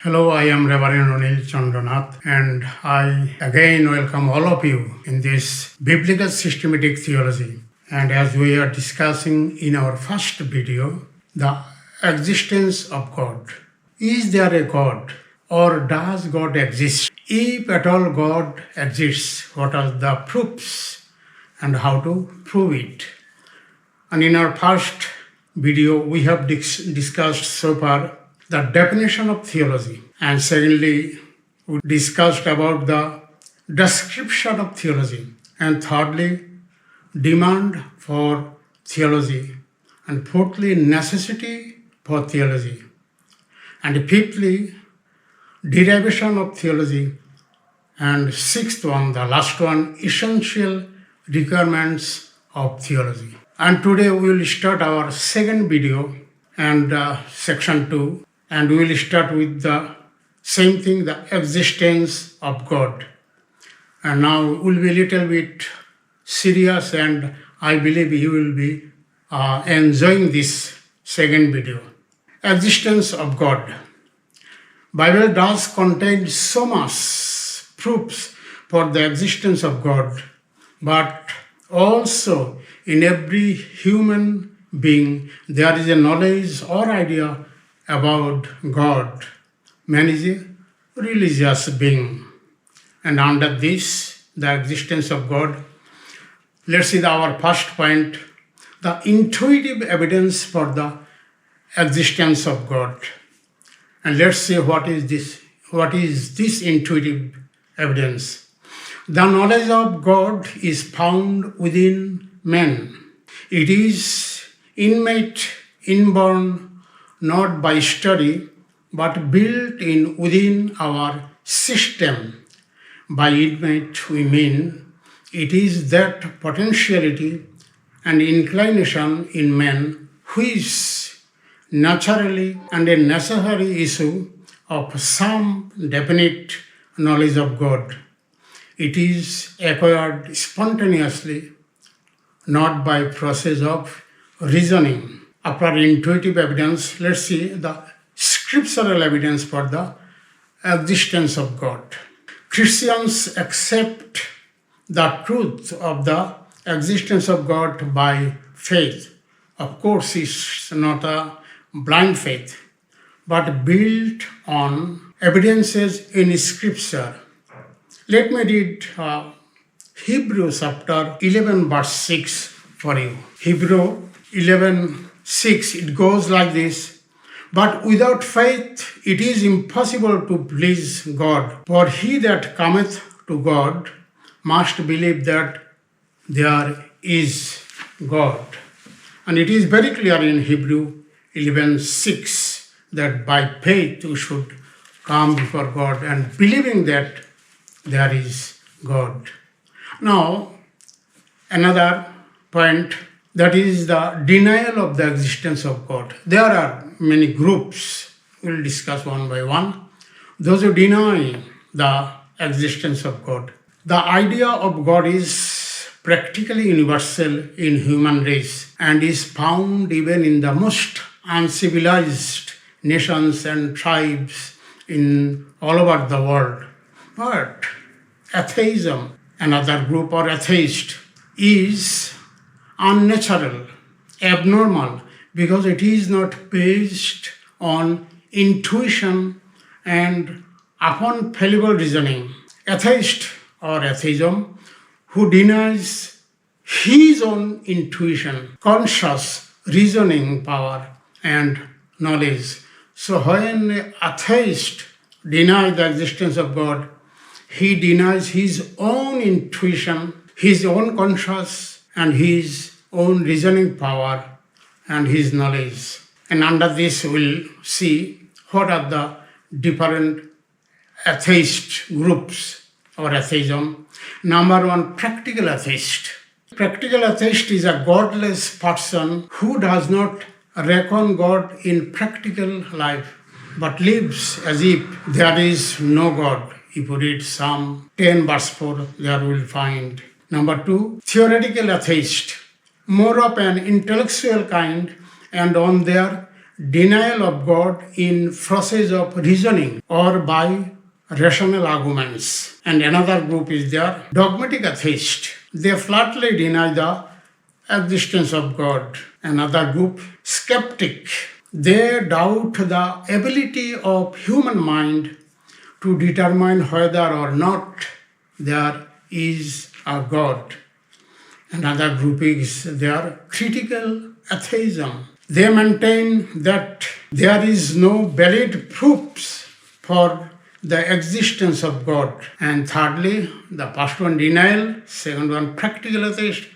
Hello, I am Reverend Anil Chandranath, and I again welcome all of you in this biblical systematic theology. And as we are discussing in our first video, the existence of God. Is there a God, or does God exist? If at all God exists, what are the proofs and how to prove it? And in our first video, we have discussed so far the definition of theology. And secondly, we discussed about the description of theology. And thirdly, demand for theology. And fourthly, necessity for theology. And fifthly, derivation of theology. And sixth one, the last one, essential requirements of theology. And today we will start our second video and section 2. And we will start with the same thing, the existence of God. And now we'll be a little bit serious, and I believe you will be enjoying this second video. Existence of God. Bible does contain so much proofs for the existence of God, but also in every human being there is a knowledge or idea about God. Man is a religious being. And under this, the existence of God, let's see our first point, the intuitive evidence for the existence of God. And let's see what is this intuitive evidence. The knowledge of God is found within man. It is innate, inborn, not by study, but built in within our system. By innate, we mean it is that potentiality and inclination in man which is naturally and a necessary issue of some definite knowledge of God. It is acquired spontaneously, not by process of reasoning. After intuitive evidence, let's see the scriptural evidence for the existence of God. Christians accept the truth of the existence of God by faith. Of course, it's not a blind faith, but built on evidences in Scripture. Let me read Hebrews chapter 11 verse 6 for you. Hebrew 11:6, it goes like this. But without faith it is impossible to please God. For he that cometh to God must believe that there is God. And it is very clear in Hebrew 11:6 that by faith we should come before God and believing that there is God. Now, another point, that is the denial of the existence of God. There are many groups, we'll discuss one by one. Those who deny the existence of God. The idea of God is practically universal in human race and is found even in the most uncivilized nations and tribes in all over the world. But atheism, another group or atheist, is unnatural, abnormal, because it is not based on intuition and upon fallible reasoning. Atheist or atheism who denies his own intuition, conscious reasoning power and knowledge. So when an atheist denies the existence of God, he denies his own intuition, his own conscious and his own reasoning power and his knowledge. And under this we'll see what are the different atheist groups or atheism. Number one, practical atheist. Practical atheist is a godless person who does not reckon God in practical life, but lives as if there is no God. If you read Psalm 10 verse 4, there we will find. Number two, theoretical atheist, more of an intellectual kind and on their denial of God in process of reasoning or by rational arguments. And another group is there, dogmatic atheist. They flatly deny the existence of God. Another group, skeptic. They doubt the ability of human mind to determine whether or not there is a God. Another group is there, critical atheism. They maintain that there is no valid proofs for the existence of God. And thirdly, the first one, denial, second one, practical atheist,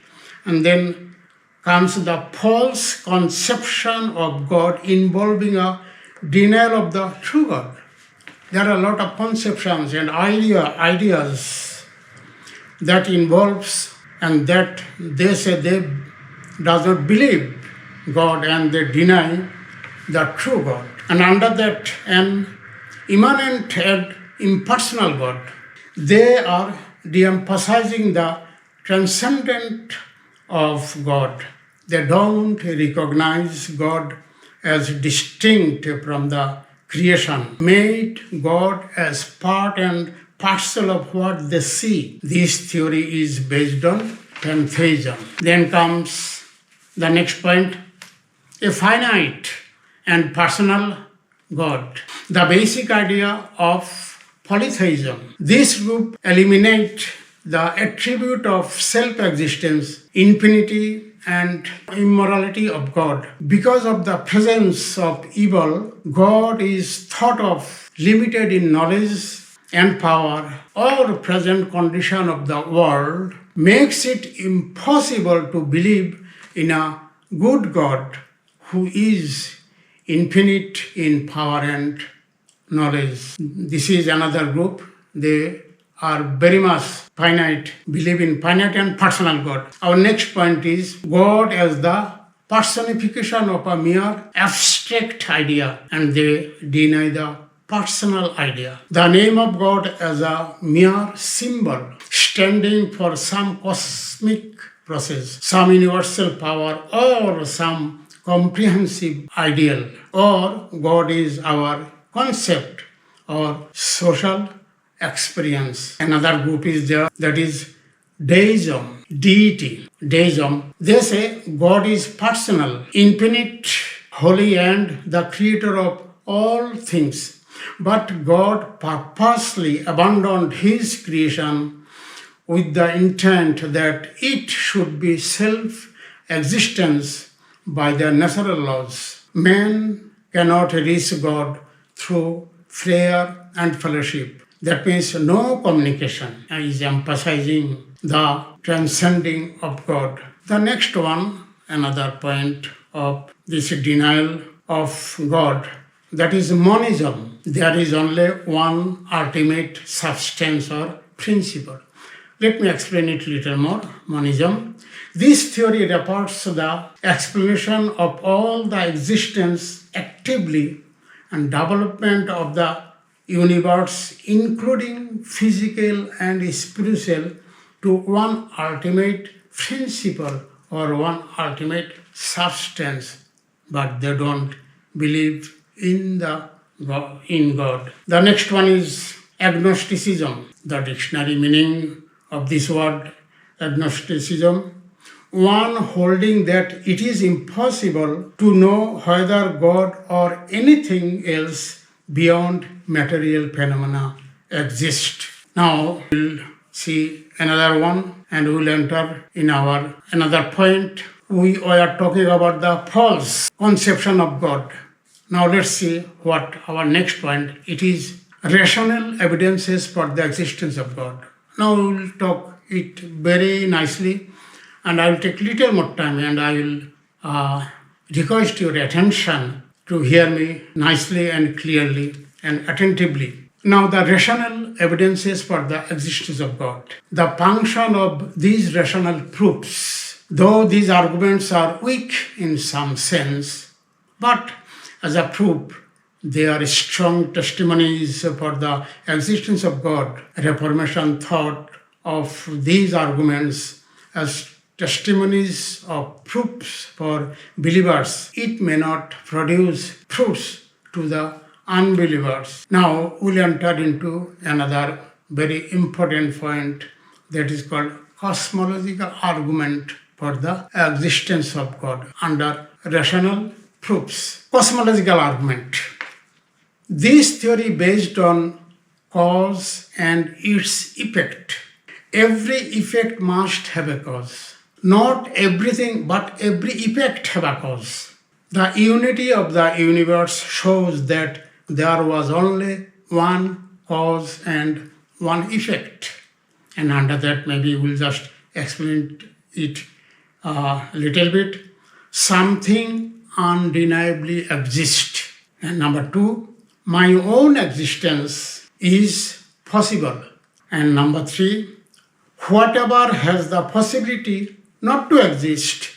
and then comes the false conception of God involving a denial of the true God. There are a lot of conceptions and ideas that involves and that they say they does not believe God and they deny the true God. And under that, an immanent and impersonal God, they are de-emphasizing the transcendent of God. They don't recognize God as distinct from the creation, made God as part and parcel of what they see. This theory is based on pantheism. Then comes the next point, a finite and personal God. The basic idea of polytheism. This group eliminates the attribute of self-existence, infinity, and immorality of God. Because of the presence of evil, God is thought of limited in knowledge and power. Our present condition of the world makes it impossible to believe in a good God who is infinite in power and knowledge. This is another group. They are very much finite, believe in finite and personal God. Our next point is God as the personification of a mere abstract idea, and they deny the personal idea. The name of God as a mere symbol standing for some cosmic process, some universal power, or some comprehensive ideal, or God is our concept or social experience. Another group is there, that is deism, deity. Deism, they say God is personal, infinite, holy, and the creator of all things. But God purposely abandoned his creation with the intent that it should be self-existence by the natural laws. Man cannot reach God through prayer and fellowship. That means no communication. Is emphasizing the transcending of God. The next one, another point of this denial of God, that is monism. There is only one ultimate substance or principle. Let me explain it a little more. Monism. This theory reports the explanation of all the existence actively and development of the universe, including physical and spiritual, to one ultimate principle or one ultimate substance, but they don't believe in God. The next one is agnosticism. The dictionary meaning of this word agnosticism, one holding that it is impossible to know whether God or anything else beyond material phenomena exist. Now we'll see another one and we'll enter in our another point. We are talking about the false conception of God. Now let's see what our next point. It is rational evidences for the existence of God. Now we will talk it very nicely, and I will take little more time, and I will request your attention to hear me nicely and clearly and attentively. Now, the rational evidences for the existence of God. The function of these rational proofs, though these arguments are weak in some sense, but as a proof, they are strong testimonies for the existence of God. Reformation thought of these arguments as testimonies of proofs for believers, it may not produce fruits to the unbelievers. Now we'll enter into another very important point that is called cosmological argument for the existence of God under rational proofs. Cosmological argument. This theory based on cause and its effect. Every effect must have a cause. Not everything, but every effect have a cause. The unity of the universe shows that there was only one cause and one effect. And under that, maybe we'll just explain it a little bit. Something undeniably exists. And number two, my own existence is possible. And number three, whatever has the possibility not to exist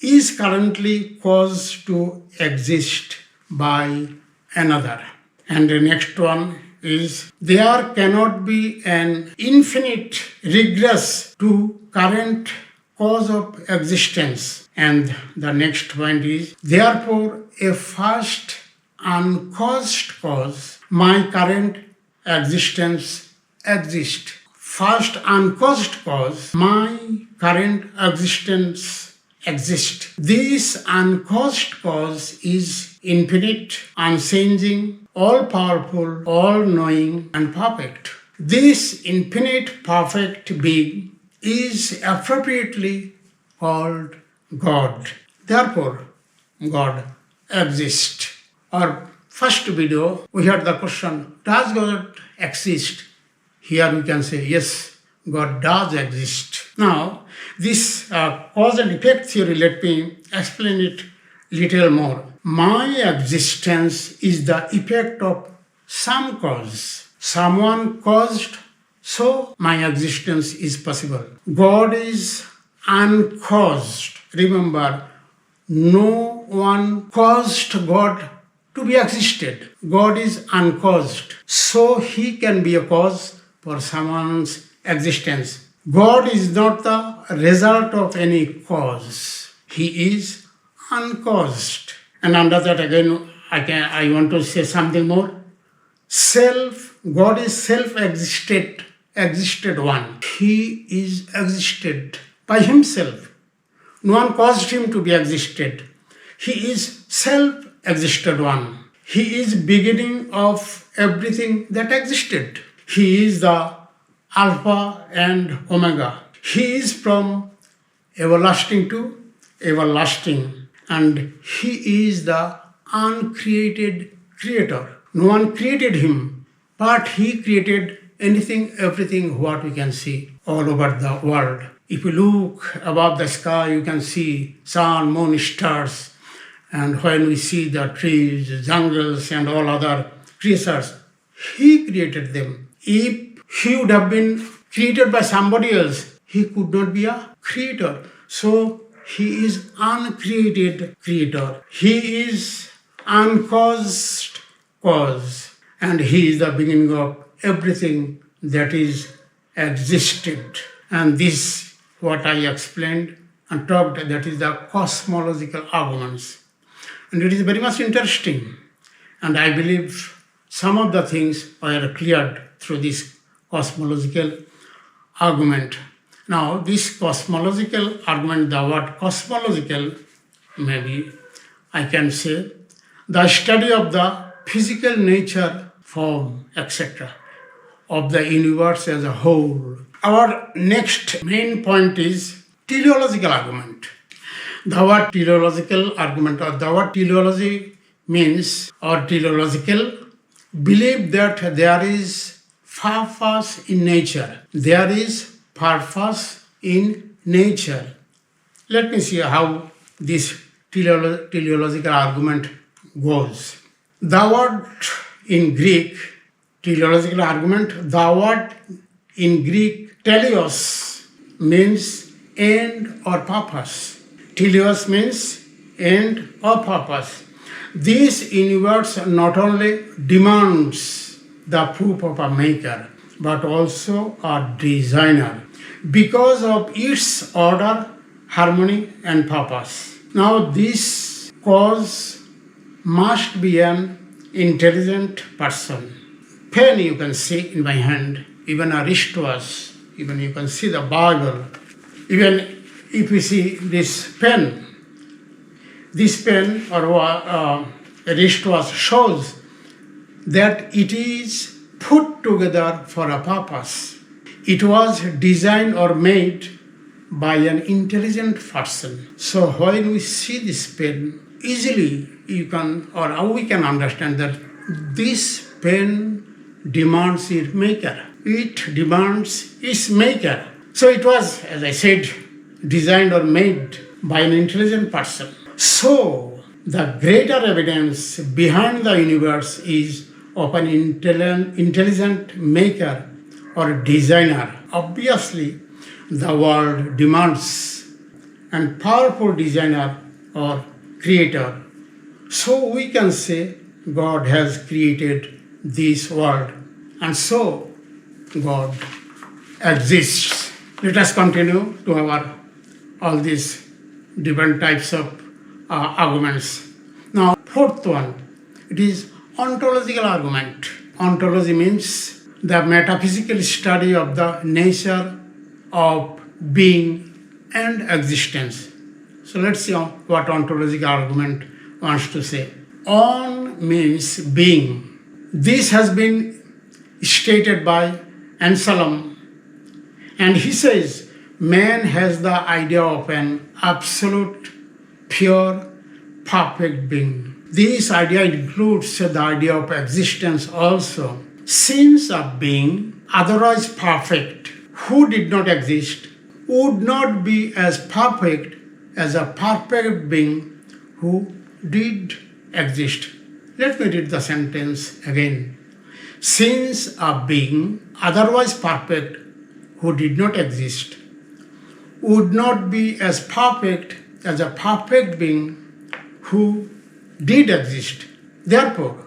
is currently caused to exist by another. And the next one is there cannot be an infinite regress to current cause of existence. And the next point is therefore a first uncaused cause, my current existence exists. First uncaused cause, my current existence exists. This uncaused cause is infinite, unchanging, all-powerful, all-knowing, and perfect. This infinite, perfect being is appropriately called God. Therefore, God exists. Our first video, we had the question, does God exist? Here we can say, yes, God does exist. Now, this cause and effect theory, let me explain it little more. My existence is the effect of some cause. Someone caused, so my existence is possible. God is uncaused. Remember, no one caused God to be existed. God is uncaused, so he can be a cause for someone's existence. God is not the result of any cause. He is uncaused. And under that again, I want to say something more. God is self-existed one. He is existed by himself. No one caused him to be existed. He is self-existed one. He is beginning of everything that existed. He is the Alpha and Omega. He is from everlasting to everlasting. And he is the uncreated creator. No one created him, but he created anything, everything what we can see all over the world. If you look above the sky, you can see sun, moon, stars. And when we see the trees, jungles, and all other creatures, he created them. If he would have been created by somebody else, he could not be a creator. So he is uncreated creator. He is uncaused cause. And he is the beginning of everything that is existed. And this, what I explained and talked, that is the cosmological arguments. And it is very much interesting. And I believe some of the things are cleared through this cosmological argument. Now, this cosmological argument, the word cosmological, maybe I can say, the study of the physical nature, form, etc. of the universe as a whole. Our next main point is teleological argument. The word teleological argument or the word teleology means or teleological believe that there is purpose in nature. There is purpose in nature. Let me see how this teleological argument goes. The word in Greek, teleological argument, the word in Greek, teleos, means end or purpose. Teleos means end or purpose. This universe not only demands the proof of a maker, but also a designer because of its order, harmony, and purpose. Now, this cause must be an intelligent person. Pen you can see in my hand, even a wristwatch, even you can see the Bible. Even if you see this pen or a wristwatch shows that it is put together for a purpose. It was designed or made by an intelligent person. So when we see this pen, easily we can understand that this pen demands its maker. It demands its maker. So it was, as I said, designed or made by an intelligent person. So the greater evidence behind the universe is of an intelligent maker or designer. Obviously, the world demands a powerful designer or creator. So we can say God has created this world, and so God exists. Let us continue to our all these different types of arguments. Now, fourth one, it is ontological argument. Ontology means the metaphysical study of the nature of being and existence. So let's see what ontological argument wants to say. On means being. This has been stated by Anselm, and he says man has the idea of an absolute, pure, perfect being. This idea includes the idea of existence also. Since a being otherwise perfect who did not exist would not be as perfect as a perfect being who did exist. Let me read the sentence again. Since a being otherwise perfect who did not exist would not be as perfect as a perfect being who did exist. Therefore,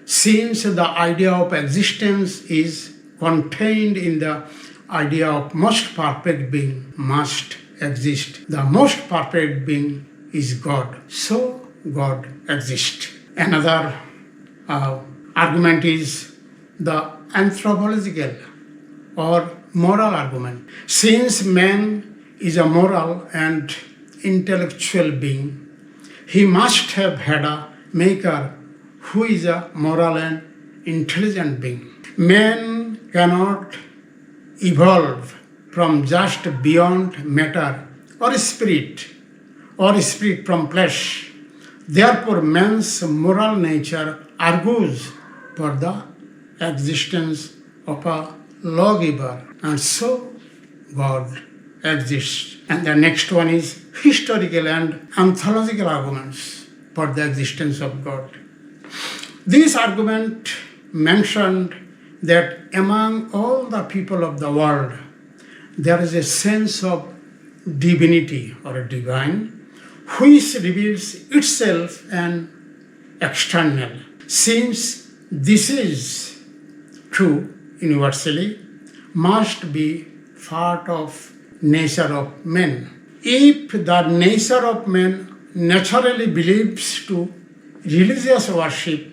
since the idea of existence is contained in the idea of most perfect being must exist. The most perfect being is God. So God exists. Another argument is the anthropological or moral argument. Since man is a moral and intellectual being, he must have had a maker who is a moral and intelligent being. Man cannot evolve from just beyond matter or spirit from flesh. Therefore, man's moral nature argues for the existence of a lawgiver, and so God exists. And the next one is historical and anthological arguments for the existence of God. This argument mentioned that among all the people of the world, there is a sense of divinity or a divine which reveals itself and external. Since this is true universally, must be part of nature of men. If the nature of man naturally believes to religious worship,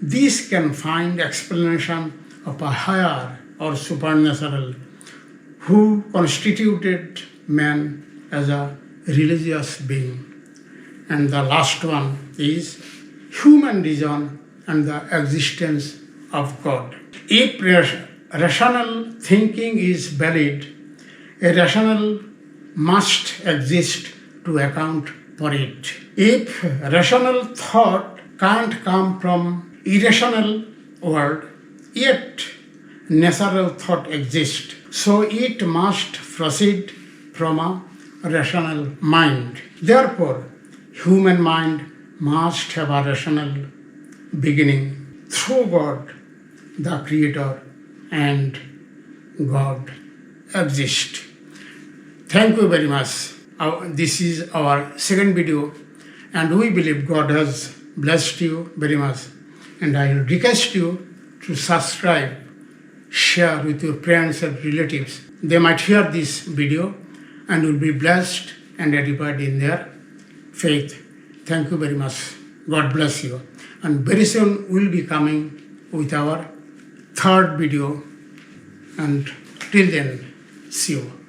this can find explanation of a higher or supernatural who constituted man as a religious being. And the last one is human reason and the existence of God. If rational thinking is valid, a rational must exist to account for it. If rational thought can't come from irrational world, yet natural thought exists, so it must proceed from a rational mind. Therefore, human mind must have a rational beginning through God, the Creator, and God exists. Thank you very much. This is our second video, and we believe God has blessed you very much. And I request you to subscribe, share with your friends and relatives. They might hear this video and will be blessed and edified in their faith. Thank you very much. God bless you. And very soon we'll be coming with our third video. And till then, see you.